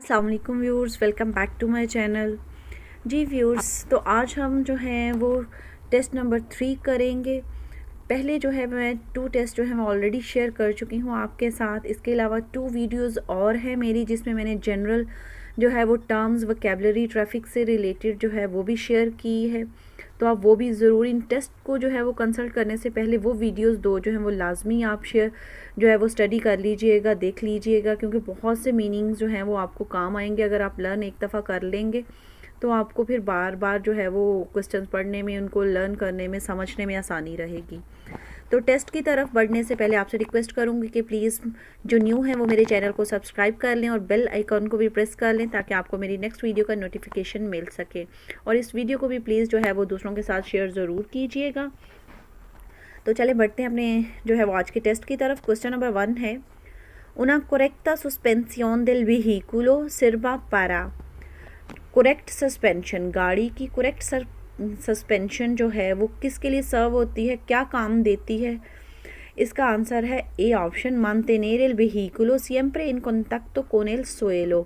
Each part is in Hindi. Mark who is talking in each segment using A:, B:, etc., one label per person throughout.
A: अस्सलाम वालेकुम viewers, welcome back to my channel. जी व्यूअर्स, तो आज हम जो हैं वो टेस्ट नंबर 3 करेंगे। पहले जो है मैं 2 टेस्ट जो है मैं ऑलरेडी शेयर कर चुकी हूँ आपके साथ। इसके अलावा 2 वीडियोस और हैं मेरी, जिसमें मैंने जनरल जो है वो टर्म्स, वोकैबुलरी, ट्रैफिक से रिलेटेड जो है वो भी शेयर की है। तो आप वो भी ज़रूर इन टेस्ट को जो है वो कंसल्ट करने से पहले वो वीडियोस 2 जो हैं वो लाजमी आप शेयर जो है वो स्टडी कर लीजिएगा, देख लीजिएगा, क्योंकि बहुत से मीनिंग्स जो हैं वो आपको काम आएंगे। अगर आप लर्न एक दफ़ा कर लेंगे तो आपको फिर बार बार जो है वो क्वेश्चंस पढ़ने में, उनको लर्न करने में, समझने में आसानी रहेगी। तो टेस्ट की तरफ बढ़ने से पहले आपसे रिक्वेस्ट करूंगी कि प्लीज़ जो न्यू है वो मेरे चैनल को सब्सक्राइब कर लें और बेल आइकॉन को भी प्रेस कर लें, ताकि आपको मेरी नेक्स्ट वीडियो का नोटिफिकेशन मिल सके। और इस वीडियो को भी प्लीज़ जो है वो दूसरों के साथ शेयर ज़रूर कीजिएगा। तो चले बढ़ते हैं अपने जो है वो आज के टेस्ट की तरफ। क्वेश्चन नंबर 1 है, una correcta suspensión del vehículo sirva para। Correct suspension, गाड़ी की करेक्ट सस्पेंशन जो है वो किसके लिए सर्व होती है, क्या काम देती है? इसका आंसर है A option, mantener el vehículo siempre en contacto con el suelo,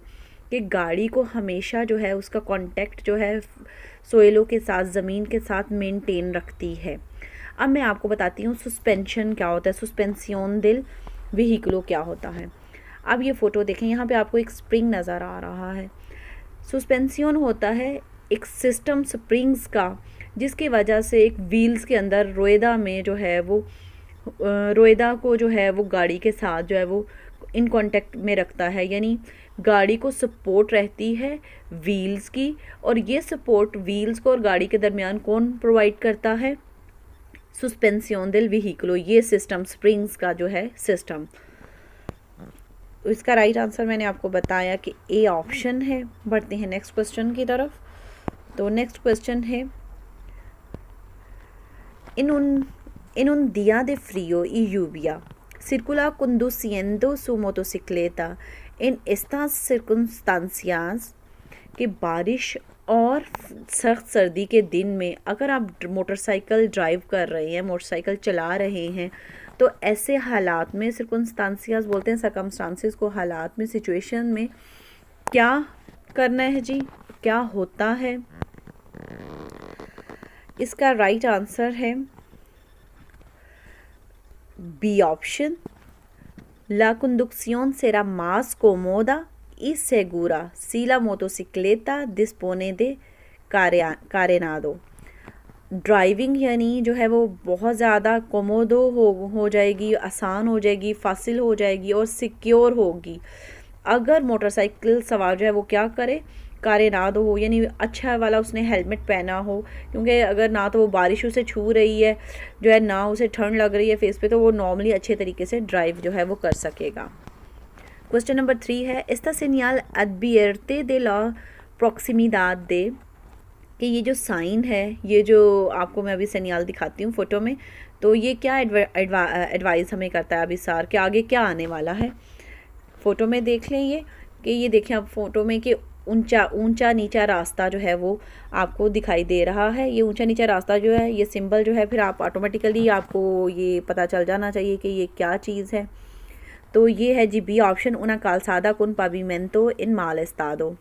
A: कि गाड़ी को हमेशा जो है उसका कांटेक्ट जो है सोइलो के साथ, ज़मीन के साथ मेंटेन रखती है। अब मैं आपको बताती हूँ सस्पेंशन क्या होता है, सस्पेंसियोन दिल व्हीकलो क्या होता है। अब ये फ़ोटो देखें, यहाँ पे आपको एक स्प्रिंग नज़र आ रहा है। सस्पेंसियोन होता है एक सिस्टम स्प्रिंग्स का, जिसकी वजह से एक व्हील्स के अंदर रोएदा में जो है वो रोएदा को जो है वो गाड़ी के साथ जो है वो इन कांटेक्ट में रखता है, यानी गाड़ी को सपोर्ट रहती है व्हील्स की। और ये सपोर्ट व्हील्स को और गाड़ी के दरमियान कौन प्रोवाइड करता है? सस्पेंसियोन दिल व्हीकलो, ये सिस्टम, स्प्रिंग्स का जो है सिस्टम। तो इसका राइट आंसर मैंने आपको बताया कि ए ऑप्शन है। बढ़ते हैं नेक्स्ट क्वेश्चन की तरफ। तो नेक्स्ट क्वेश्चन है, en un día de frío y lluvia circula conduciendo su motocicleta en estas circunstancias, कि बारिश और सख्त सर्दी के दिन में अगर आप मोटरसाइकिल ड्राइव कर रहे हैं, मोटरसाइकिल चला रहे हैं, तो ऐसे हालात में, सर्कमस्टांसियाज बोलते हैं सर्कमस्टांसिस को, हालात में, सिचुएशन में क्या करना है जी, क्या होता है? इसका राइट आंसर है B option, la conducción será más cómoda y segura si la motocicleta dispone de carenado। Driving यानी जो है वो बहुत ज़्यादा कोमोदो हो जाएगी, आसान हो जाएगी, फासिल हो जाएगी और सिक्योर होगी अगर मोटरसाइकिल सवार जो है वो क्या करे, कारेनादो हो, यानी अच्छा वाला उसने हेलमेट पहना हो। क्योंकि अगर ना तो वो बारिश उसे छू रही है जो है, ना उसे ठंड लग रही है फेस पे, तो वो नॉर्मली अच्छे तरीके से ड्राइव जो है वो कर सकेगा। क्वेश्चन नंबर 3 है, esta señal advierte de la proximidad de, कि ये जो साइन है, ये जो आपको मैं अभी सेनियाल दिखाती हूँ फ़ोटो में, तो ये क्या एडवाइस हमें करता है अभी सार कि आगे क्या आने वाला है। फ़ोटो में देख लें ये, कि ये देखें आप फ़ोटो में कि ऊंचा नीचा रास्ता जो है वो आपको दिखाई दे रहा है। ये ऊंचा नीचा रास्ता जो है, ये सिंबल जो है, फिर आप ऑटोमेटिकली आपको ये पता चल जाना चाहिए कि ये क्या चीज़ है। तो ये है जी B option, una calzada con pavimento en mal estado,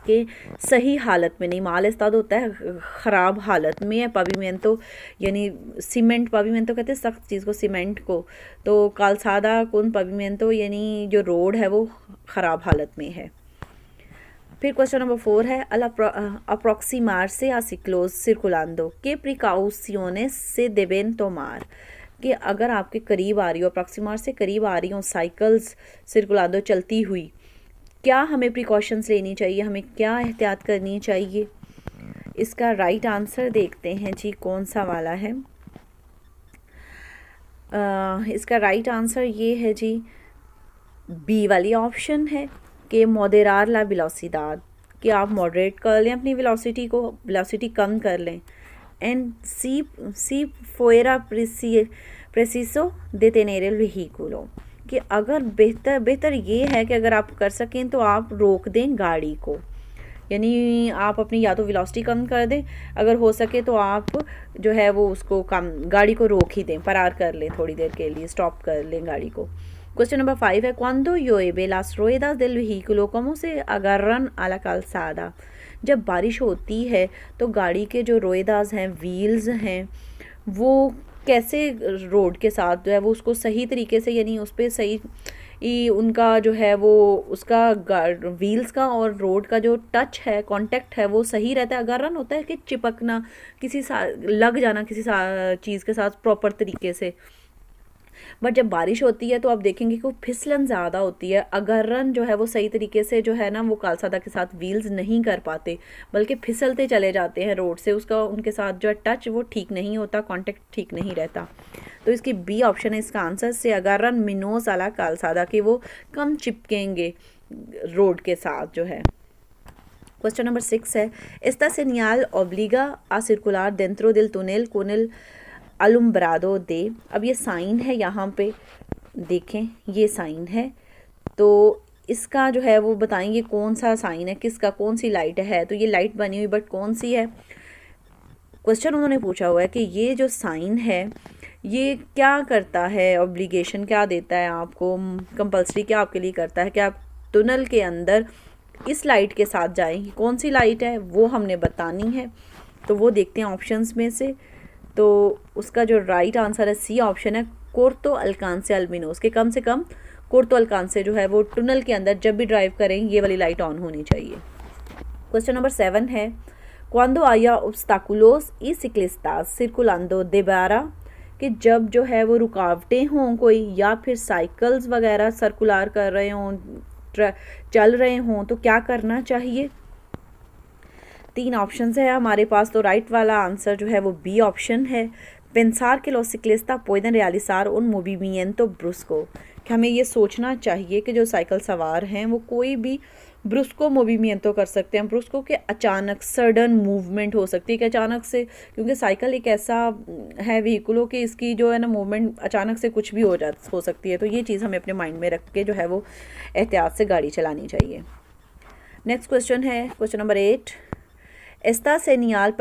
A: कि सही हालत में नहीं, माल इस्ताद होता है ख़राब हालत में है, पावीमेंतो यानी सीमेंट, पावीमेंतो कहते हैं सख्त चीज़ को, सीमेंट को। तो कालसादा कौन पावीमेंतो यानी जो रोड है वो ख़राब हालत में है। फिर क्वेश्चन नंबर 4 है, अप्रोक्सीमार्से आ सिर्कुलांदो के प्रिकॉशंस से देबेन तोमार, कि अगर आपके करीब आ रही हो, अप्रोक्सीमार से करीब आ रही हो साइकिल्स सिर्कुलांदो चलती हुई, क्या हमें प्रिकॉशंस लेनी चाहिए, हमें क्या एहतियात करनी चाहिए? इसका राइट आंसर देखते हैं जी कौन सा वाला है। इसका राइट आंसर ये है जी बी वाली ऑप्शन है, कि मॉडरेर ला वेलोसिडad, कि आप मॉडरेट कर लें अपनी वेलोसिटी को, वेलोसिटी कम कर लें। And C fuera preciso detener el vehículo, कि अगर बेहतर ये है कि अगर आप कर सकें तो आप रोक दें गाड़ी को, यानी आप अपनी या तो वेलोसिटी कम कर दें, अगर हो सके तो आप जो है वो उसको कम, गाड़ी को रोक ही दें, फरार कर लें, थोड़ी देर के लिए स्टॉप कर लें गाड़ी को। क्वेश्चन नंबर 5 है cuando llueve las ruedas del vehículo cómo se agarran a la calzada। जब बारिश होती है तो गाड़ी के जो रोएदाज हैं, व्हील्स हैं, वो कैसे रोड के साथ जो है वो उसको सही तरीके से, यानी उस पर सही उनका जो है वो उसका व्हील्स का और रोड का जो टच है, कांटेक्ट है, वो सही रहता है। अगारन होता है कि चिपकना, किसी लग जाना किसी चीज़ के साथ प्रॉपर तरीके से। बट जब बारिश होती है तो आप देखेंगे कि वो फिसलन ज़्यादा होती है। अगरन जो है वो सही तरीके से जो है ना वो कालसादा के साथ व्हील्स नहीं कर पाते, बल्कि फिसलते चले जाते हैं रोड से। उसका उनके साथ जो है टच वो ठीक नहीं होता, कांटेक्ट ठीक नहीं रहता। तो इसकी बी ऑप्शन है इसका आंसर से अगरन मिनोस अला कालसादा, कि वो कम चिपकेंगे रोड के साथ जो है। क्वेश्चन नंबर 6 है esta señal obliga a circular dentro del túnel con el अलुम्ब्रादो दे। अब ये साइन है, यहाँ पे देखें ये साइन है, तो इसका जो है वो बताएंगे कौन सा साइन है, किसका, कौन सी लाइट है। तो ये लाइट बनी हुई, बट कौन सी है। क्वेश्चन उन्होंने पूछा हुआ है कि ये जो साइन है ये क्या करता है, ऑब्लिगेशन क्या देता है आपको, कंपल्सरी क्या आपके लिए करता है कि आप टनल के अंदर इस लाइट के साथ जाएं। कौन सी लाइट है वो हमने बतानी है, तो वो देखते हैं ऑप्शंस में से। तो उसका जो राइट आंसर है सी ऑप्शन है, कोर्तो अल्कांसे अल्बिनोस, के कम से कम कोर्तो अल्कांसे जो है वो टनल के अंदर जब भी ड्राइव करें ये वाली लाइट ऑन होनी चाहिए। क्वेश्चन नंबर 7 है cuando haya obstáculos y ciclistas circulando de barra, कि जब जो है वो रुकावटें हों कोई, या फिर साइकिल्स वगैरह सर्कुलर कर रहे हों, चल रहे हों, तो क्या करना चाहिए। 3 ऑप्शंस है हमारे पास, तो राइट वाला आंसर जो है वो बी ऑप्शन है। pensar que los ciclistas pueden realizar un movimiento brusco, कि हमें ये सोचना चाहिए कि जो साइकिल सवार हैं वो कोई भी ब्रुस्को मूवमेंटो कर सकते हैं। ब्रुस्को के अचानक सडन मूवमेंट हो सकती है कि अचानक से, क्योंकि साइकिल एक ऐसा है व्हीकलों कि इसकी जो है ना मूवमेंट अचानक से कुछ भी हो सकती है। तो ये चीज़ हमें अपने माइंड में रख के जो है वो एहतियात से गाड़ी चलानी चाहिए। नेक्स्ट क्वेश्चन है question number 8, esta señal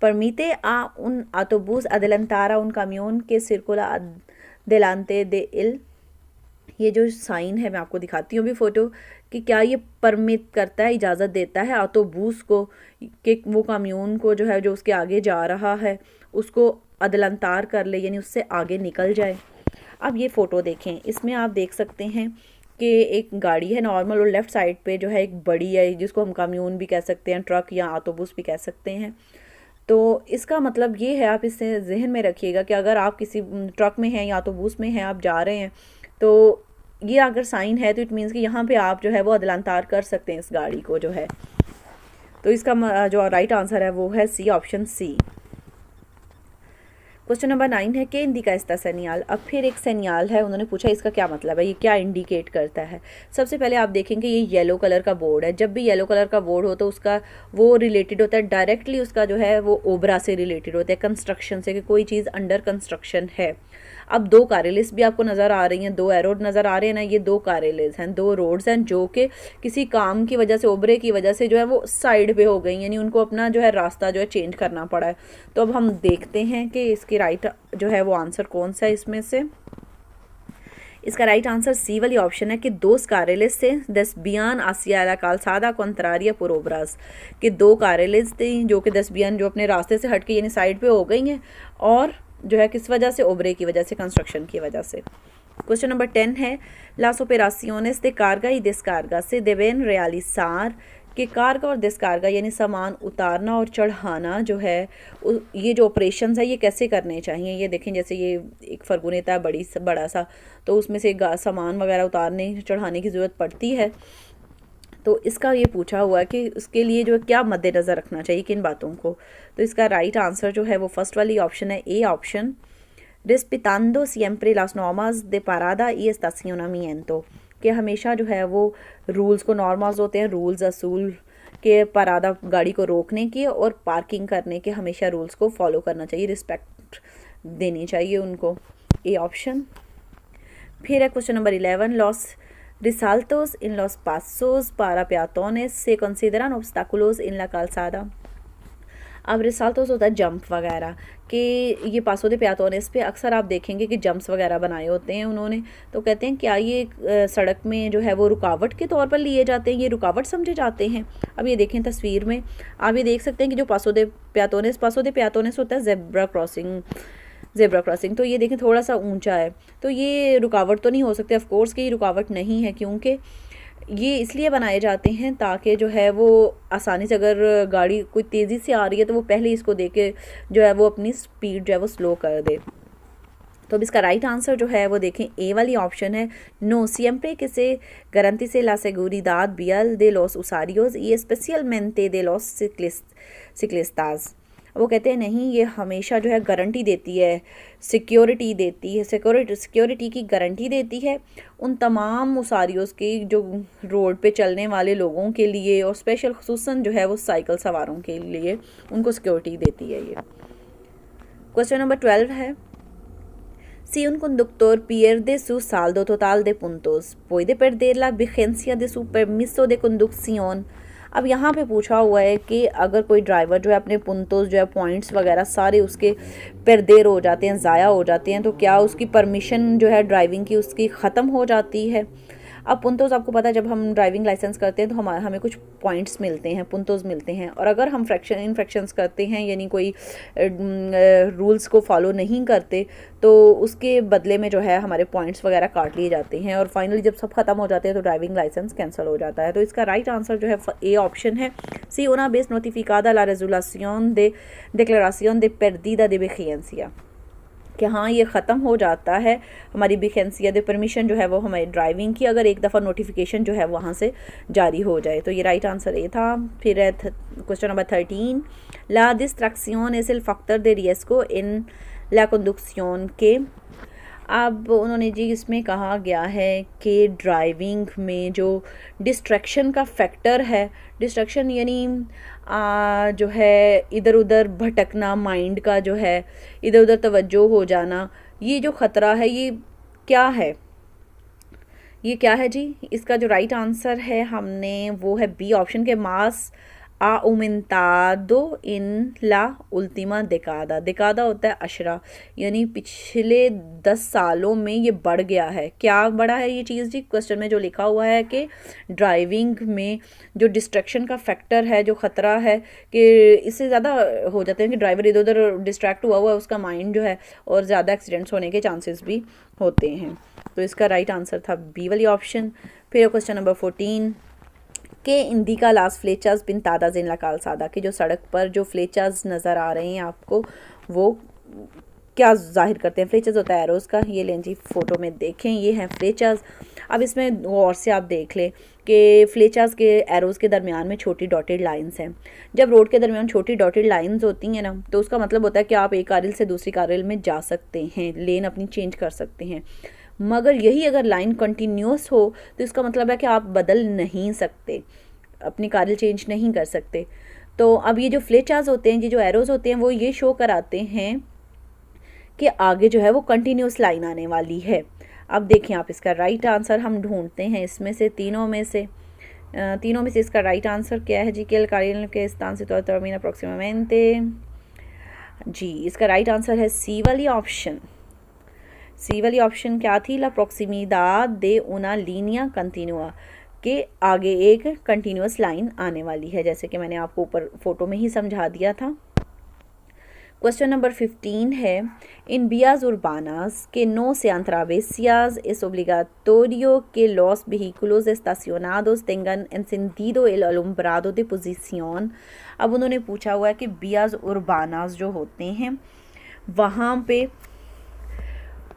A: permite a un autobús adelantar a un camión que circula delante de él। ये जो साइन है मैं आपको दिखाती हूँ अभी फ़ोटो, कि क्या ये परमिट करता है, इजाज़त देता है ऑटोबूस को कि वो काम्यून को जो है जो उसके आगे जा रहा है उसको अदलंतार कर ले, यानी उससे आगे निकल जाए। अब ये फ़ोटो देखें, इसमें आप देख सकते हैं कि एक गाड़ी है नॉर्मल, और लेफ़्ट साइड पे जो है एक बड़ी है जिसको हम काम्यून भी कह सकते हैं, ट्रक या ऑटोबूस भी कह सकते हैं। तो इसका मतलब ये है, आप इससे जहन में रखिएगा कि अगर आप किसी ट्रक में हैं या ऑटोबूस में हैं, आप जा रहे हैं, तो ये अगर साइन है तो इट मीन्स कि यहाँ पे आप जो है वो अदलांतार कर सकते हैं इस गाड़ी को जो है। तो इसका जो राइट आंसर है वो है C option C. Question number 9 है कि इंडिका इसका सेनियाल। अब फिर एक सेनियाल है, उन्होंने पूछा इसका क्या मतलब है, ये क्या इंडिकेट करता है। सबसे पहले आप देखेंगे ये येलो कलर का बोर्ड है। जब भी येलो कलर का बोर्ड हो तो उसका वो रिलेटेड होता है डायरेक्टली, उसका जो है वो ओबरा से रिलेटेड होता है, कंस्ट्रक्शन से, कि कोई चीज़ अंडर कंस्ट्रक्शन है। अब 2 कारेलिस भी आपको नज़र आ रही हैं, 2 एरो नज़र आ रहे हैं ना, ये 2 कारेलिस हैं, 2 रोड्स हैं जो कि किसी काम की वजह से, ओबरे की वजह से जो है वो साइड पे हो गई, यानी उनको अपना जो है रास्ता जो है चेंज करना पड़ा है। तो अब हम देखते हैं कि इसकी राइट जो है वो आंसर कौन सा है इसमें से। इसका राइट आंसर सी वाली ऑप्शन है कि 2 कारेलिस थे दसबियान आसिया कालसादा कॉन्त्रारिया पुरोब्रास, कि 2 कारेलिस थी जो कि दसबियान जो अपने रास्ते से हट के यानी साइड पे हो गई हैं, और जो है किस वजह से, ओबरे की वजह से, कंस्ट्रक्शन की वजह से। क्वेश्चन नंबर 10 है las operaciones de carga y descarga se deben realizar, कि कार्गा और डिस्कार्गा यानी सामान उतारना और चढ़ाना जो है, ये जो ऑपरेशंस है ये कैसे करने चाहिए। ये देखें, जैसे ये एक फरगुनेता है बड़ा सा, तो उसमें से सामान वगैरह उतारने चढ़ाने की ज़रूरत पड़ती है। तो इसका ये पूछा हुआ है कि उसके लिए जो क्या मद्देनज़र रखना चाहिए, किन बातों को। तो इसका राइट आंसर जो है वो फर्स्ट वाली ऑप्शन है, A option, respetando siempre las normas de parada y estacionamiento, कि हमेशा जो है वो रूल्स को, नॉर्म्स होते हैं रूल्स असूल के, परादा गाड़ी को रोकने की और पार्किंग करने के, हमेशा रूल्स को फॉलो करना चाहिए, रिस्पेक्ट देनी चाहिए उनको, ए ऑप्शन। फिर है question number 11, los resaltos en los pasos para peatones se consideran obstáculos en la calzada। अब रिसाल्टोस होता है जंप वगैरह कि ये पासो दे पेatones पे अक्सर आप देखेंगे कि जंप्स वगैरह बनाए होते हैं उन्होंने। तो कहते हैं क्या ये सड़क में जो है वो रुकावट के तौर पर लिए जाते हैं, ये रुकावट समझे जाते हैं। अब ये देखें तस्वीर में आप ये देख सकते हैं कि जो पासो दे पेatones होता है ज़ेब्रा क्रॉसिंग। तो ये देखें थोड़ा सा ऊंचा है, तो ये रुकावट तो नहीं हो सकती, ऑफ कोर्स कि ये रुकावट नहीं है, क्योंकि ये इसलिए बनाए जाते हैं ताकि जो है वो आसानी से अगर गाड़ी कोई तेज़ी से आ रही है तो वो पहले इसको देख के जो है वो अपनी स्पीड जो है वो स्लो कर दे। तो अब इसका राइट आंसर जो है वो देखें ए वाली ऑप्शन है, no सिएम्प्रे que se garantice la seguridad vial de los usuarios y especialmente de los ciclistas। वो कहते हैं नहीं, ये हमेशा जो है गारंटी देती है, सिक्योरिटी की गारंटी देती है उन तमाम मुसारियों की जो रोड पे चलने वाले लोगों के लिए, और स्पेशल खुसूसन जो है वो साइकिल सवारों के लिए उनको सिक्योरिटी देती है ये। क्वेश्चन नंबर 12 है, si un conductor pierde su saldo total de puntos, puede perder la vigencia de su permiso de conducción। अब यहाँ पे पूछा हुआ है कि अगर कोई ड्राइवर जो है अपने पुंतोस जो है पॉइंट्स वगैरह सारे उसके परदेर हो जाते हैं, ज़ाया हो जाते हैं, तो क्या उसकी परमिशन जो है ड्राइविंग की उसकी ख़त्म हो जाती है। अब पुंतोस आपको पता है जब हम ड्राइविंग लाइसेंस करते हैं तो हमें कुछ पॉइंट्स मिलते हैं, पुंतोस मिलते हैं, और अगर हम इन्फ्रैक्शंस करते हैं यानी कोई रूल्स को फॉलो नहीं करते तो उसके बदले में जो है हमारे पॉइंट्स वगैरह काट लिए जाते हैं, और फाइनली जब सब खत्म हो जाते हैं तो ड्राइविंग लाइसेंस कैंसिल हो जाता है। तो इसका राइट आंसर जो है ए ऑप्शन है, सी una vez notificada la resolución de declaración de pérdida de vigencia, कि हाँ ये ख़त्म हो जाता है हमारी विखेंसिया दे परमिशन जो है वो हमारी ड्राइविंग की, अगर एक दफ़ा नोटिफिकेशन जो है वहाँ से जारी हो जाए। तो ये राइट आंसर ए था। फिर है क्वेश्चन नंबर 13, ला distracción es el factor de riesgo en la conducción के। अब उन्होंने जी इसमें कहा गया है कि ड्राइविंग में जो डिस्ट्रैक्शन का फैक्टर है, डिस्ट्रैक्शन यानी जो है इधर उधर भटकना, माइंड का जो है इधर उधर तवज्जो हो जाना, ये जो ख़तरा है ये क्या है, ये क्या है जी। इसका जो राइट आंसर है हमने वो है बी ऑप्शन के, मास ha aumentado en la última década। década होता है अशरा, यानी पिछले 10 सालों में ये बढ़ गया है। क्या बढ़ा है ये चीज़ जी, क्वेश्चन में जो लिखा हुआ है कि ड्राइविंग में जो डिस्ट्रैक्शन का फैक्टर है, जो ख़तरा है कि इससे ज़्यादा हो जाते हैं कि ड्राइवर इधर उधर डिस्ट्रैक्ट हुआ है उसका माइंड जो है, और ज़्यादा एक्सीडेंट्स होने के चांसेस भी होते हैं। तो इसका राइट आंसर था बी वाली ऑप्शन। फिर क्वेश्चन नंबर 14 के इंडिका लास फ्लेचर्स पिंतादास इन ला कालसादा, कि जो सड़क पर जो फ्लेचर्स नज़र आ रहे हैं आपको वो क्या जाहिर करते हैं। फ्लेचर्स होता है एरोज़ का, ये लें जी फ़ोटो में देखें, ये हैं फ्लेचर्स। अब इसमें गौर से आप देख लें कि फ्लेचर्स के एरोज़ के दरमियान में छोटी डॉटेड लाइंस हैं। जब रोड के दरमियान छोटी डॉटेड लाइंस होती हैं ना, तो उसका मतलब होता है कि आप एक कारिल से दूसरी कारिल में जा सकते हैं, लेन अपनी चेंज कर सकते हैं। मगर यही अगर लाइन कंटिन्यूस हो तो इसका मतलब है कि आप बदल नहीं सकते, अपनी कारिल चेंज नहीं कर सकते। तो अब ये जो फ्लेचर्स होते हैं, ये जो एरोज़ होते हैं, वो ये शो कराते हैं कि आगे जो है वो कंटिन्यूस लाइन आने वाली है। अब देखें आप, इसका राइट आंसर हम ढूंढते हैं इसमें से तीनों में से इसका राइट आंसर क्या है जी। के el carril que está situado termina próximamente, जी इसका राइट आंसर है सी वाली ऑप्शन। सी वाली ऑप्शन क्या थी, ला proximidad de una línea continua, के आगे एक कंटिन्यूस लाइन आने वाली है, जैसे कि मैंने आपको ऊपर फोटो में ही समझा दिया था। क्वेश्चन नंबर 15 है, इन vías urbanas que no sean travesías es obligatorio que los vehículos estacionados tengan encendido el alumbrado de posición। अब उन्होंने पूछा हुआ है कि vías urbanas जो होते हैं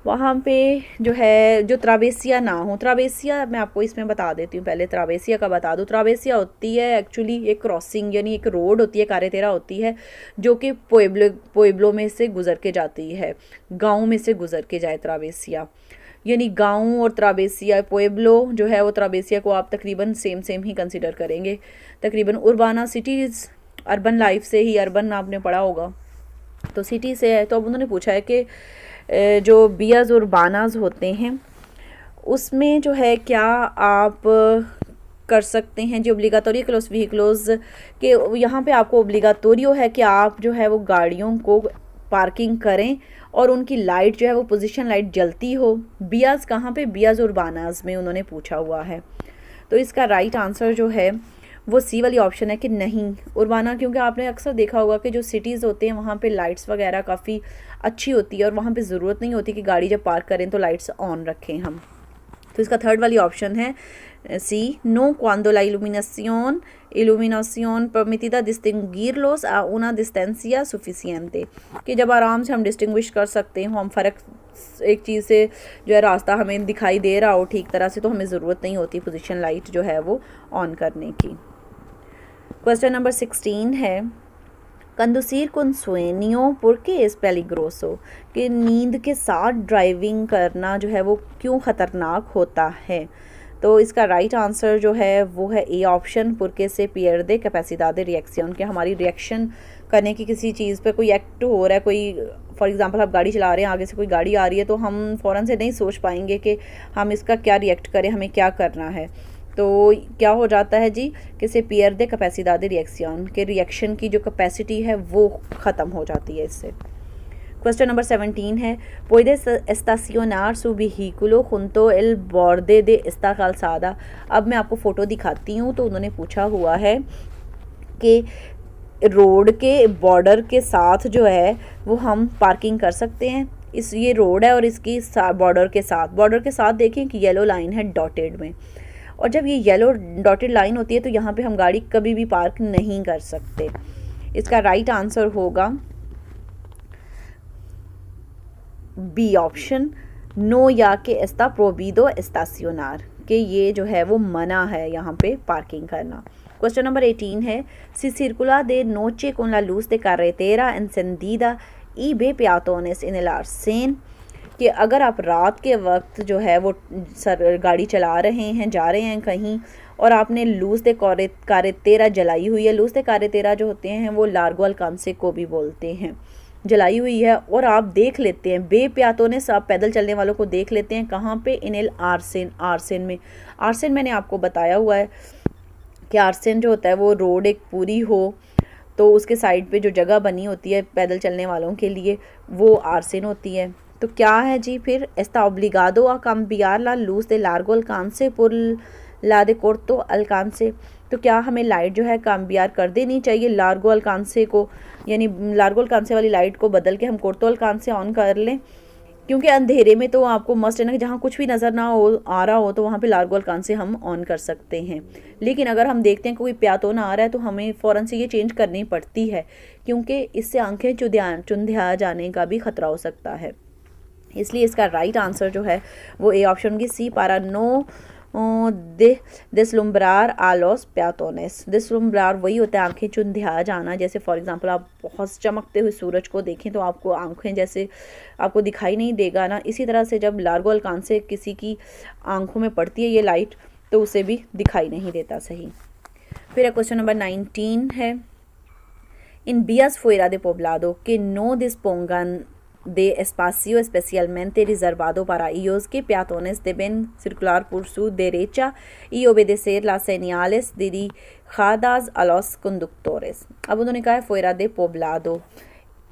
A: वहाँ पे जो है जो त्रावेसिया ना हो। त्रावेसिया मैं आपको इसमें बता देती हूँ, पहले त्रावेसिया का बता दूँ। त्रावेसिया होती है एक्चुअली एक क्रॉसिंग, यानी एक रोड होती है, कारेतेरा होती है, जो कि पोएब्लो में से गुज़र के जाती है, गाँव में से गुज़र के जाए त्रावेसिया। यानी गाँव और त्रावेसिया, पोएब्लो जो है वो त्रावेसिया को आप तकरीबन सेम ही कंसिडर करेंगे। तकरीबन उर्बाना सिटीज़, अर्बन लाइफ से ही, अर्बन आपने पढ़ा होगा तो सिटी से है। तो अब उन्होंने पूछा है कि जो vías urbanas होते हैं उसमें जो है क्या आप कर सकते हैं जी। ओब्लिगाटोरी क्लोज व्हीकल्स के यहाँ पे आपको ओब्लिगाटोरियो है कि आप जो है वो गाड़ियों को पार्किंग करें और उनकी लाइट जो है वो पोजीशन लाइट जलती हो। बियाज कहाँ पे, बियाज उर्बानाज में उन्होंने पूछा हुआ है। तो इसका राइट आंसर जो है वो सी वाली ऑप्शन है कि नहीं उर्बाना, क्योंकि आपने अक्सर देखा होगा कि जो सिटीज़ होते हैं वहाँ पे लाइट्स वगैरह काफ़ी अच्छी होती है और वहाँ पे ज़रूरत नहीं होती कि गाड़ी जब पार्क करें तो लाइट्स ऑन रखें हम। तो इसका थर्ड वाली ऑप्शन है सी, no cuando la iluminación permitida distinguirlos a una distancia suficiente, कि जब आराम से हम डिस्टिंग्विश कर सकते हैं, हम फ़र्क एक चीज़ से जो है रास्ता हमें दिखाई दे रहा हो ठीक तरह से, तो हमें ज़रूरत नहीं होती पोजीशन लाइट जो है वो ऑन करने की। क्वेश्चन नंबर 16 है कंदुसीर con sueño porque es peligroso, कि नींद के साथ ड्राइविंग करना जो है वो क्यों ख़तरनाक होता है। तो इसका राइट आंसर जो है वो है ए ऑप्शन, पुरके से पियर्दे कैपेसिदादे रिएक्शन, कि हमारी रिएक्शन करने की किसी चीज़ पे कोई एक्ट हो रहा है, कोई फॉर एग्जांपल आप गाड़ी चला रहे हैं, आगे से कोई गाड़ी आ रही है तो हम फ़ौरन से नहीं सोच पाएंगे कि हम इसका क्या रिएक्ट करें, हमें क्या करना है। तो क्या हो जाता है जी कि से पियर्दे कैपेसिदादे रिएक्शन, के रिएक्शन की जो कैपेसिटी है वो ख़त्म हो जाती है इससे। क्वेश्चन नंबर 17 है puede estacionar su vehículo junto el borde de esta calzada। अब मैं आपको फ़ोटो दिखाती हूँ। तो उन्होंने पूछा हुआ है कि रोड के बॉर्डर के साथ जो है वो हम पार्किंग कर सकते हैं। ये रोड है और इसकी बॉर्डर के साथ देखें कि येलो लाइन है डॉटेड में, और जब ये येलो डॉटेड लाइन होती है तो यहाँ पे हम गाड़ी कभी भी पार्क नहीं कर सकते। इसका राइट आंसर होगा बी ऑप्शन, नो या के एस्ता प्रोबिदो एस्तासियोनार, कि ये जो है वो मना है यहाँ पे पार्किंग करना। क्वेश्चन नंबर 18 है si circula de noche con la luz de carretera encendida y ve peatones en el arcén, कि अगर आप रात के वक्त जो है वो गाड़ी चला रहे हैं, जा रहे हैं कहीं, और आपने लूज दे कारेतेरा जलाई हुई है। लूज दे कारेतेरा जो होते हैं वो लार्गो अल्कांसे को भी बोलते हैं, जलाई हुई है, और आप देख लेते हैं बे प्यातोनेस, आप पैदल चलने वालों को देख लेते हैं कहाँ पे, इनेल आर्सेन में। आर्सेन मैंने आपको बताया हुआ है कि आर्सेन जो होता है वो रोड एक पूरी हो तो उसके साइड पे जो जगह बनी होती है पैदल चलने वालों के लिए वो आर्सेन होती है। तो क्या है जी फिर, एस्ता ओब्लिगादो आ cambiar la luz de largo alcance por la de corto alcance, तो क्या हमें लाइट जो है काम्बियार कर देनी चाहिए लार्गो अल्कांसे को, यानी लार्गो अल्कांसे वाली लाइट को बदल के हम कोर्टो अल्कांसे ऑन कर लें, क्योंकि अंधेरे में तो आपको मस्ट है ना कि जहाँ कुछ भी नज़र ना हो आ रहा हो तो वहाँ पे लार्गो अल्कांसे हम ऑन कर सकते हैं। लेकिन अगर हम देखते हैं कोई प्यातोन आ रहा है तो हमें फ़ौरन से ये चेंज करनी पड़ती है, क्योंकि इससे आंखें चुंधिया जाने का भी ख़तरा हो सकता है। इसलिए इसका राइट आंसर जो है वो ए ऑप्शन की सी, पारा नो देस्लुम्ब्रार आलोस प्यातोनेस। देस्लुम्ब्रार वही होता है आंखें चुंधिया जाना। जैसे फॉर एग्जांपल आप बहुत चमकते हुए सूरज को देखें तो आपको आंखें जैसे आपको दिखाई नहीं देगा ना, इसी तरह से जब लार्गो अल्कांसे किसी की आंखों में पड़ती है ये लाइट तो उसे भी दिखाई नहीं देता सही। फिर क्वेश्चन नंबर 19 है इन vías fuera de poblado que no dispongan de espacio especialmente reservado para ellos, que peatones deben circular por su derecha y obedecer las señales dirigidas a los conductores। अब उन्होंने कहा है fuera de poblado,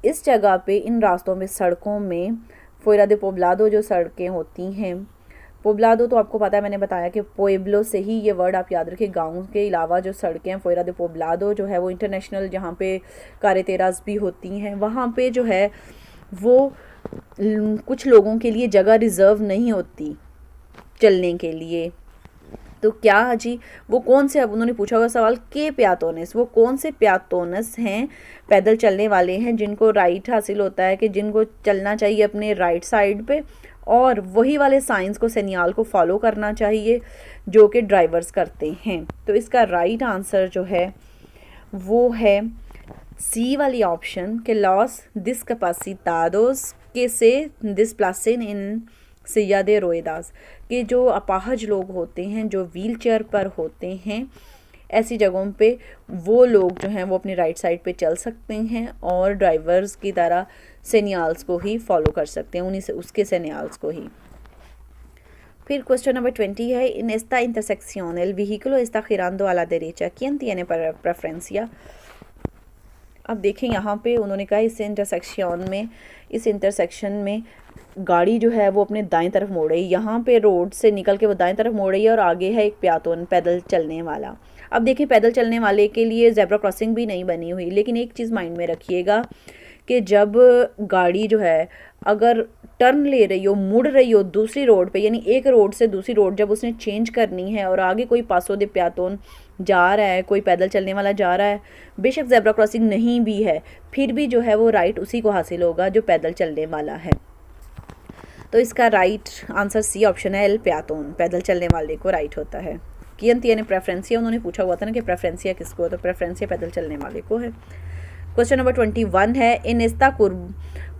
A: इस जगह पे इन रास्तों में सड़कों में fuera de poblado जो सड़कें होती हैं, पोब्लादो तो आपको पता है मैंने बताया कि पोएब्लो से ही ये वर्ड आप याद रखिए। गाँव के अलावा जो सड़कें हैं fuera de poblado जो है वो इंटरनेशनल जहाँ पे कारेतेरास भी होती हैं वहाँ पे जो है वो कुछ लोगों के लिए जगह रिज़र्व नहीं होती चलने के लिए। तो क्या जी वो कौन से, अब उन्होंने पूछा हुआ सवाल के प्यातोनस, वो कौन से प्यातोनस हैं पैदल चलने वाले हैं जिनको राइट हासिल होता है कि जिनको चलना चाहिए अपने राइट साइड पे, और वही वाले साइंस को सिग्नल को फॉलो करना चाहिए जो कि ड्राइवर्स करते हैं। तो इसका राइट आंसर जो है वो है सी वाली ऑप्शन के लॉस डिस्कैपेसिटाडोस के से डिस्प्लासिन इन सिया दे रोएदास, के जो अपाहज लोग होते हैं जो व्हील चेयर पर होते हैं ऐसी जगहों पे वो लोग जो हैं वो अपनी राइट साइड पे चल सकते हैं और ड्राइवर्स की तरह सिग्नल्स को ही फॉलो कर सकते हैं, उन्हीं से उसके सिग्नल्स को ही। फिर क्वेश्चन नंबर 20 है, इन esta intersección el vehículo está girando a la derecha, ¿quién tiene preferencia? अब देखें यहाँ पे उन्होंने कहा इस इंटरसेक्शन में गाड़ी जो है वो अपने दाएं तरफ मोड़ रही है। यहाँ पे रोड से निकल के वो दाएं तरफ मोड़ रही है और आगे है एक प्यातोन पैदल चलने वाला। अब देखिए पैदल चलने वाले के लिए ज़ेब्रा क्रॉसिंग भी नहीं बनी हुई, लेकिन एक चीज़ माइंड में रखिएगा कि जब गाड़ी जो है अगर टर्न ले रही हो, मुड़ रही हो दूसरी रोड पे, यानी एक रोड से दूसरी रोड जब उसने चेंज करनी है और आगे कोई पासो दे प्यातोन जा रहा है, कोई पैदल चलने वाला जा रहा है, बेशक ज़ेब्रा क्रॉसिंग नहीं भी है, फिर भी जो है वो राइट उसी को हासिल होगा जो पैदल चलने वाला है। तो इसका राइट आंसर सी ऑप्शन है, एल प्यातोन, पैदल चलने वाले को राइट होता है। कियन तियने प्रेफरेंसिया, उन्होंने पूछा हुआ था ना कि प्रेफरेंसिया किसको है, तो प्रेफरेंसिया पैदल चलने वाले को है। क्वेश्चन नंबर 21 है, इन एस्ता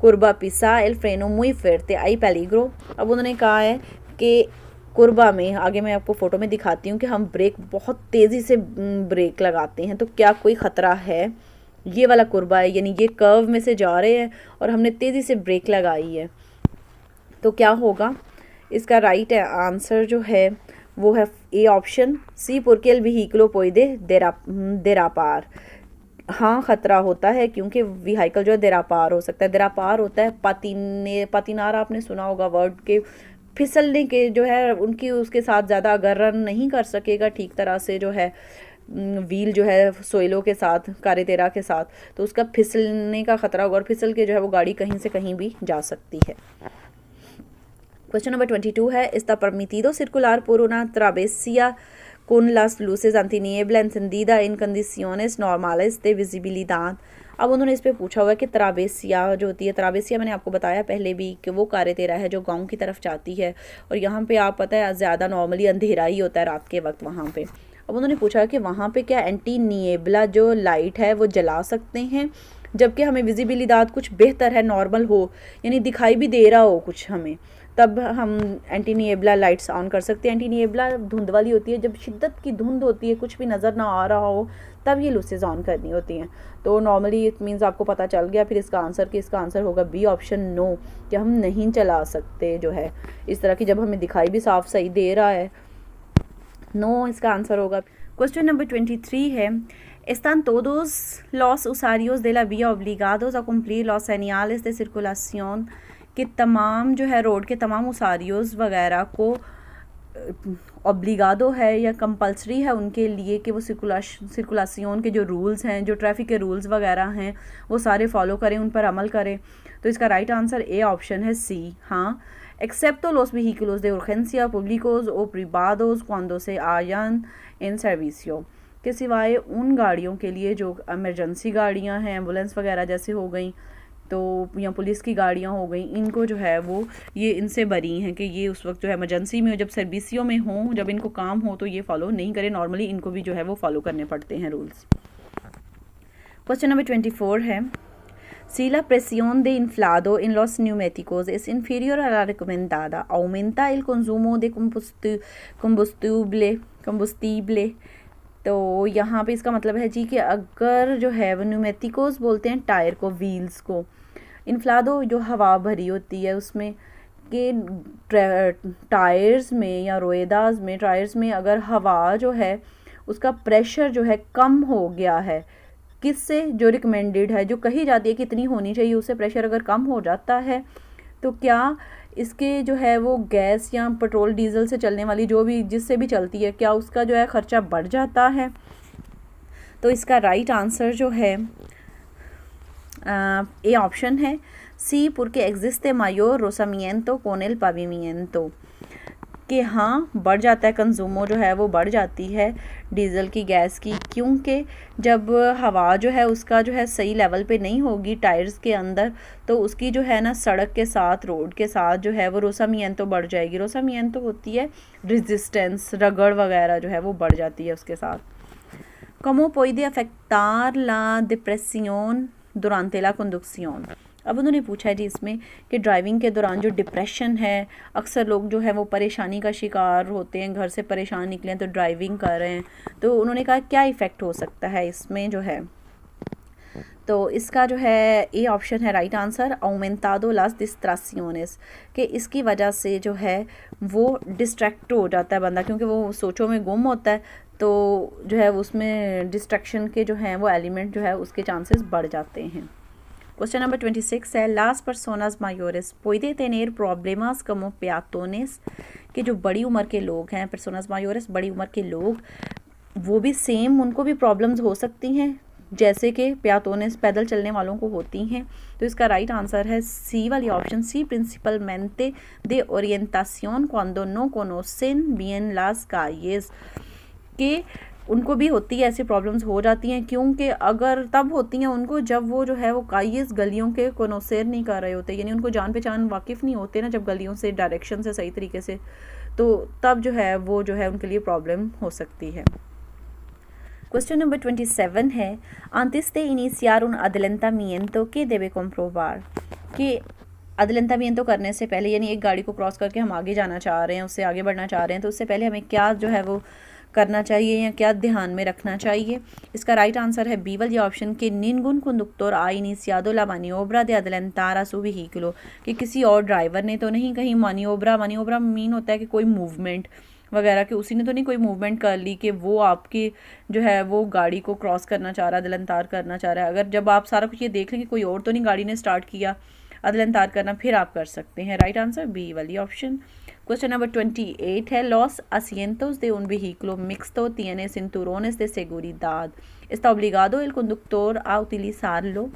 A: कुर्बा पिसा एल फ्रेनो मुई फेरते आई पेलिग्रो। अब उन्होंने कहा है कि कुर्बा में, आगे मैं आपको फ़ोटो में दिखाती हूँ कि हम ब्रेक बहुत तेज़ी से ब्रेक लगाते हैं, तो क्या कोई ख़तरा है? ये वाला कुर्बा है, यानी ये कर्व में से जा रहे हैं और हमने तेज़ी से ब्रेक लगाई है, तो क्या होगा? इसका राइट आंसर जो है वो है A option C, porque el vehículo puede derapar। हाँ ख़तरा होता है क्योंकि व्हीकल जो है देरापार हो सकता है। देरापार होता है पातिनार, आपने सुना होगा वर्ड के, फिसलने के जो है उनकी उसके साथ ज़्यादा अगर रन नहीं कर सकेगा ठीक तरह से जो है व्हील जो है सोइलो के साथ, कारेतेरा के साथ, तो उसका फिसलने का ख़तरा होगा और फिसल के जो है वो गाड़ी कहीं से कहीं भी जा सकती है। क्वेश्चन नंबर 22 है, está permitido circular por una travesía con las luces antiniebla encendida en condiciones normales de visibilidad। अब उन्होंने इस पे पूछा हुआ है कि त्रावेसिया जो होती है, त्रावेसिया मैंने आपको बताया पहले भी कि वो कारेतेरा है जो गांव की तरफ जाती है, और यहाँ पे आप पता है ज़्यादा नॉर्मली अंधेरा ही होता है रात के वक्त वहाँ पे। अब उन्होंने पूछा कि वहाँ पे क्या एंटी निएबला जो लाइट है वो जला सकते हैं, जबकि हमें विजिबिलिटी कुछ बेहतर है, नॉर्मल हो, यानी दिखाई भी दे रहा हो कुछ हमें, तब हम एंटी निएबला लाइट्स ऑन कर सकते हैं। एंटी निएबला धुंध वाली होती है, जब शिद्दत की धुंध होती है, कुछ भी नज़र ना आ रहा हो, तब ये लूसेज ऑन करनी होती हैं। तो नॉर्मली इट मीन्स आपको पता चल गया फिर इसका आंसर कि इसका आंसर होगा बी ऑप्शन, नो, कि हम नहीं चला सकते जो है इस तरह की, जब हमें दिखाई भी साफ सही दे रहा है। नो इसका आंसर होगा। क्वेश्चन नंबर 23 है, están todos los usuarios de la vía obligados a cumplir los señales de circulación, कि तमाम जो है रोड के तमाम उसारियोज़ वगैरह को ऑब्लिगादो है या कंपल्सरी है उनके लिए कि वो सर्कुलासियोन के जो रूल्स हैं, जो ट्रैफिक के रूल्स वगैरह हैं, वो सारे फॉलो करें, उन पर अमल करें। तो इसका राइट आंसर ए ऑप्शन है सी, हाँ। excepto los vehículos de urgencia públicos o privados cuando se hallan en servicio, के सिवाय उन गाड़ियों के लिए जो इमरजेंसी गाड़ियां हैं, एम्बुलेंस वगैरह जैसे हो गई, तो या पुलिस की गाड़ियां हो गई, इनको जो है वो ये इनसे बरी हैं कि ये उस वक्त जो है इमरजेंसी में हो, जब सर्विसियों में हो, जब इनको काम हो तो ये फॉलो नहीं करें। नॉर्मली इनको भी जो है वो फॉलो करने पड़ते हैं रूल्स। क्वेश्चन नंबर 24 है, si la presión de inflado en los neumáticos es inferior a la recomendada, aumenta el consumo de combustible। तो यहाँ पे इसका मतलब है जी कि अगर जो है वो न्यूमेटिकोस बोलते हैं टायर को, व्हील्स को, इन्फ्लादो जो हवा भरी होती है उसमें, कि टायर्स में या रोएदास में, टायर्स में अगर हवा जो है उसका प्रेशर जो है कम हो गया है, किससे, जो रिकमेंडेड है, जो कही जाती है कितनी होनी चाहिए, उससे प्रेशर अगर कम हो जाता है, तो क्या इसके जो है वो गैस या पेट्रोल डीजल से चलने वाली जो भी जिससे भी चलती है, क्या उसका जो है ख़र्चा बढ़ जाता है? तो इसका राइट आंसर जो है ए ऑप्शन है सी, porque existe mayor rozamiento con el pavimento, कि हाँ बढ़ जाता है, कंज्यूमो जो है वो बढ़ जाती है डीज़ल की, गैस की, क्योंकि जब हवा जो है उसका जो है सही लेवल पे नहीं होगी टायर्स के अंदर, तो उसकी जो है ना सड़क के साथ, रोड के साथ जो है वो रोसामिएंतो बढ़ जाएगी। रोसामिएंतो होती है रेजिस्टेंस, रगड़ वगैरह जो है वो बढ़ जाती है उसके साथ। ¿Cómo puede afectar la depresión durante la conducción? अब उन्होंने पूछा है जी इसमें कि ड्राइविंग के दौरान जो डिप्रेशन है, अक्सर लोग जो है वो परेशानी का शिकार होते हैं, घर से परेशान निकले हैं तो ड्राइविंग कर रहे हैं, तो उन्होंने कहा क्या इफ़ेक्ट हो सकता है इसमें जो है। तो इसका जो है ए ऑप्शन है right answer, aumentado las distracciones, कि इसकी वजह से जो है वो डिस्ट्रैक्ट हो जाता है बंदा, क्योंकि वो सोचों में गुम होता है, तो जो है उसमें डिस्ट्रैक्शन के जो हैं वो एलिमेंट जो है उसके चांसेस बढ़ जाते हैं। क्वेश्चन नंबर 26 है las personas mayores puede tener problemas como peatones, कि जो बड़ी उम्र के लोग हैं, personas mayores बड़ी उम्र के लोग, वो भी सेम उनको भी प्रॉब्लम्स हो सकती हैं जैसे कि पेatones पैदल चलने वालों को होती हैं। तो इसका राइट आंसर है सी वाली ऑप्शन, सी principalmente de orientación cuando no conocen bien las calles, कि उनको भी होती है, ऐसी प्रॉब्लम्स हो जाती हैं, क्योंकि अगर तब होती हैं उनको जब वो जो है वो काइस गलियों के कोनोसेर नहीं कर रहे होते, यानी उनको जान पहचान वाकिफ़ नहीं होते ना जब गलियों से डायरेक्शन से सही तरीके से, तो तब जो है वो जो है उनके लिए प्रॉब्लम हो सकती है। क्वेश्चन नंबर 27 है antes de iniciar un adelantamiento que debe comprobar, कि अदलंतामिento करने से पहले, यानी एक गाड़ी को क्रॉस करके हम आगे जाना चाह रहे हैं, उससे आगे बढ़ना चाह रहे हैं, तो उससे पहले हमें क्या जो है वो करना चाहिए या क्या ध्यान में रखना चाहिए। इसका राइट आंसर है बी वाली ऑप्शन, के ningún conductor ha iniciado la maniobra de adelantar a su vehículo, कि किसी और ड्राइवर ने तो नहीं कहीं मानियोब्रा मीन होता है कि कोई मूवमेंट वगैरह, कि उसी ने तो नहीं कोई मूवमेंट कर ली कि वो आपकी जो है वो गाड़ी को क्रॉस करना चाह रहा है, अदलंतार करना चाह रहा है। अगर जब आप सारा कुछ ये देख लें कि कोई और तो नहीं गाड़ी ने स्टार्ट किया अदलंतार करना, फिर आप कर सकते हैं। राइट आंसर बी वाली ऑप्शन। क्वेश्चन नंबर 28 है los asientos de un vehículo mixto tiene cinturones de seguridad, está obligado el conductor a utilizarlo,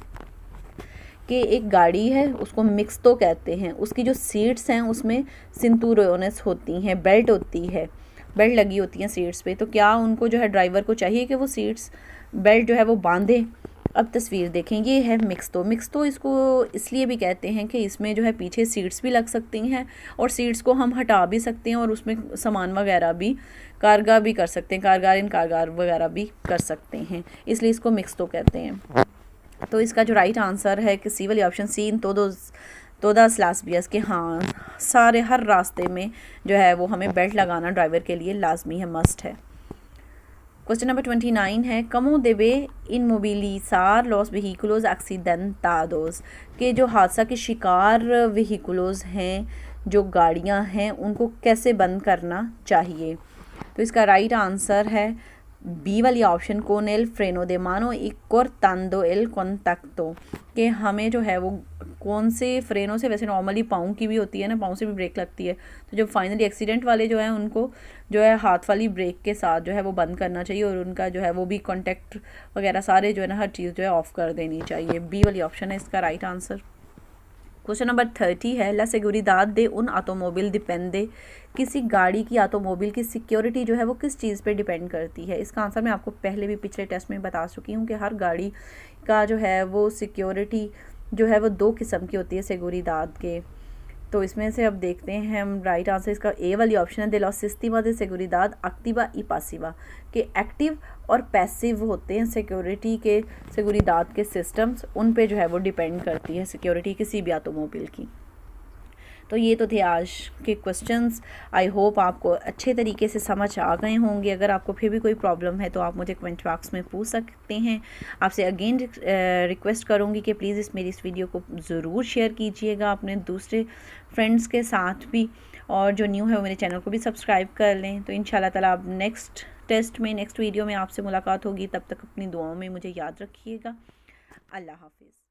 A: कि एक गाड़ी है उसको मिक्स तो कहते हैं, उसकी जो सीट्स हैं उसमें सिंतुरोनस होती हैं, बेल्ट होती है, बेल्ट लगी होती हैं सीट्स पे, तो क्या उनको जो है ड्राइवर को चाहिए कि वो सीट्स बेल्ट जो है वो बांधे। अब तस्वीर देखें, ये है मिक्स तो इसको इसलिए भी कहते हैं कि इसमें जो है पीछे सीट्स भी लग सकती हैं और सीट्स को हम हटा भी सकते हैं और उसमें सामान वगैरह भी कारगा भी कर सकते हैं, कारगार वगैरह भी कर सकते हैं, इसलिए इसको मिक्स तो कहते हैं। तो इसका जो राइट आंसर है कि सी वाली ऑप्शन, सी इन todas las vías, के हाँ सारे हर रास्ते में जो है वो हमें बेल्ट लगाना ड्राइवर के लिए लाजमी है, मस्ट है। क्वेश्चन नंबर 29 है cómo debe inmovilizar los vehículos accidentados, के जो हादसा के शिकार व्हीकुलोज हैं, जो गाड़ियां हैं, उनको कैसे बंद करना चाहिए। तो इसका राइट आंसर है बी वाली option, con el freno de mano y cortando el contacto, कि हमें जो है वो कौन से फ्रेनों से, वैसे नॉर्मली पाँव की भी होती है ना, पाँव से भी ब्रेक लगती है, तो जब फाइनली एक्सीडेंट वाले जो है उनको जो है हाथ वाली ब्रेक के साथ जो है वो बंद करना चाहिए और उनका जो है वो भी कॉन्टैक्ट वगैरह सारे जो है ना हर चीज़ जो है ऑफ़ कर देनी चाहिए। बी वाली ऑप्शन है इसका राइट आंसर। क्वेश्चन नंबर 30 है ला seguridad de un automóvil depende, किसी गाड़ी की ऑटोमोबाइल की सिक्योरिटी जो है वो किस चीज़ पे डिपेंड करती है। इसका आंसर मैं आपको पहले भी पिछले टेस्ट में बता चुकी हूँ कि हर गाड़ी का जो है वो सिक्योरिटी जो है वो दो किस्म की होती है seguridad के। तो इसमें से अब देखते हैं हम राइट आंसर, इसका ए वाली ऑप्शन है de los sistemas de seguridad activa y pasiva, कि एक्टिव और पैसिव होते हैं सिक्योरिटी के, seguridad के सिस्टम्स, उन पे जो है वो डिपेंड करती है सिक्योरिटी किसी भी ऑटोमोबाइल की। तो ये तो थे आज के क्वेश्चंस। आई होप आपको अच्छे तरीके से समझ आ गए होंगे। अगर आपको फिर भी कोई प्रॉब्लम है तो आप मुझे कमेंट बॉक्स में पूछ सकते हैं। आपसे अगेन रिक्वेस्ट करूँगी कि प्लीज़ इस वीडियो को ज़रूर शेयर कीजिएगा अपने दूसरे फ्रेंड्स के साथ भी, और जो न्यू है वो मेरे चैनल को भी सब्सक्राइब कर लें। तो इंशाल्लाह ताला अब नेक्स्ट टेस्ट में, नेक्स्ट वीडियो में आपसे मुलाकात होगी। तब तक अपनी दुआओं में मुझे याद रखिएगा। अल्लाह हाफिज़।